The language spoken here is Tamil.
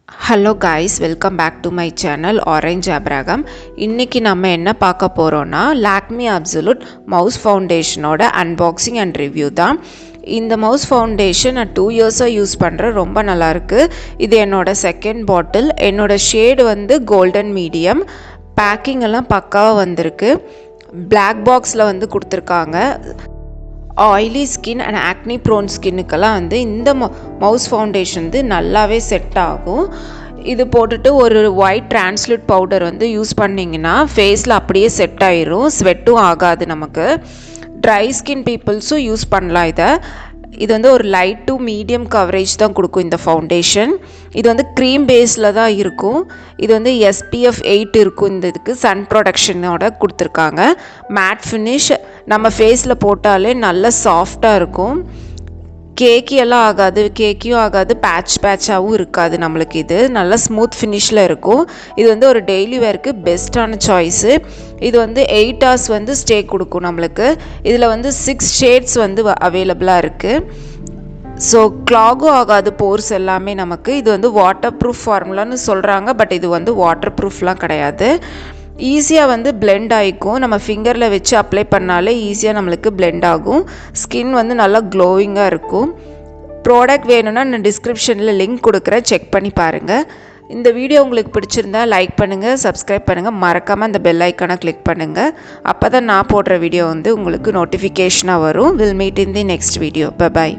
Hello guys, welcome back to my channel orangeabraham. இன்னைக்கு நம்ம என்ன பார்க்க போறோம்னா Lakme Absolute Mousse Foundationோட unboxing and review தான். இந்த மவுஸ் ஃபவுண்டேஷன் நான் 2 இயர்ஸா யூஸ் பண்றேன். ரொம்ப நல்லா இருக்கு. இது என்னோட செகண்ட் பாட்டில். என்னோட ஷேட் வந்து கோல்டன் மீடியம். பேக்கிங் எல்லாம் பக்காவா வந்திருக்கு. Black boxல வந்து கொடுத்திருக்காங்க. Oily skin and acne prone ஸ்கின்னுக்கெல்லாம் வந்து இந்த மவுஸ் ஃபவுண்டேஷன் வந்து நல்லாவே செட் ஆகும். இது போட்டுட்டு ஒரு ஒயிட் டிரான்ஸ்லூட் பவுடர் வந்து யூஸ் பண்ணிங்கன்னா ஃபேஸில் அப்படியே செட் ஆயிரும், ஸ்வெட்டும் ஆகாது. நமக்கு ட்ரை ஸ்கின் பீப்புள்ஸும் யூஸ் பண்ணலாம் இதை. இது வந்து ஒரு லைட் டு மீடியம் கவரேஜ் தான் கொடுக்கும் இந்த ஃபவுண்டேஷன். இது வந்து க்ரீம் பேஸில் தான் இருக்கும். இது வந்து SPF 8 இருக்கும். இந்த இதுக்கு சன் ப்ரொடக்ஷனோட கொடுத்துருக்காங்க. மேட் ஃபினிஷ், நம்ம ஃபேஸில் போட்டாலே நல்ல சாஃப்டாக இருக்கும். கேக்கியெல்லாம் ஆகாது, கேக்கியும் ஆகாது, பேட்சாகவும் இருக்காது. நம்மளுக்கு இது நல்ல ஸ்மூத் ஃபினிஷில் இருக்கும். இது வந்து ஒரு டெய்லி வேருக்கு பெஸ்ட்டான சாய்ஸு. இது வந்து 8 hours வந்து ஸ்டே கொடுக்கும் நம்மளுக்கு. இதில் வந்து 6 ஷேட்ஸ் வந்து அவைலபிளாக இருக்குது. ஸோ க்ளாகும் ஆகாது போர்ஸ் எல்லாமே நமக்கு. இது வந்து வாட்டர் ப்ரூஃப் ஃபார்முலான்னு சொல்கிறாங்க, பட் இது வந்து வாட்டர் ப்ரூஃப்லாம் கிடையாது. ஈஸியாக வந்து பிளெண்ட் ஆகிக்கும். நம்ம ஃபிங்கரில் வச்சு அப்ளை பண்ணாலே ஈஸியாக நம்மளுக்கு பிளெண்ட் ஆகும். ஸ்கின் வந்து நல்லா க்ளோவிங்காக இருக்கும். ப்ராடக்ட் வேணும்னா நான் டிஸ்கிரிப்ஷனில் லிங்க் கொடுக்குறேன், செக் பண்ணி பாருங்கள். இந்த வீடியோ உங்களுக்கு பிடிச்சிருந்தா லைக் பண்ணுங்கள், சப்ஸ்கிரைப் பண்ணுங்கள், மறக்காமல் அந்த பெல் ஐக்கானை கிளிக் பண்ணுங்கள். அப்போ தான் நான் போடுற வீடியோ வந்து உங்களுக்கு நோட்டிஃபிகேஷனாக வரும். Will meet in the next video. By.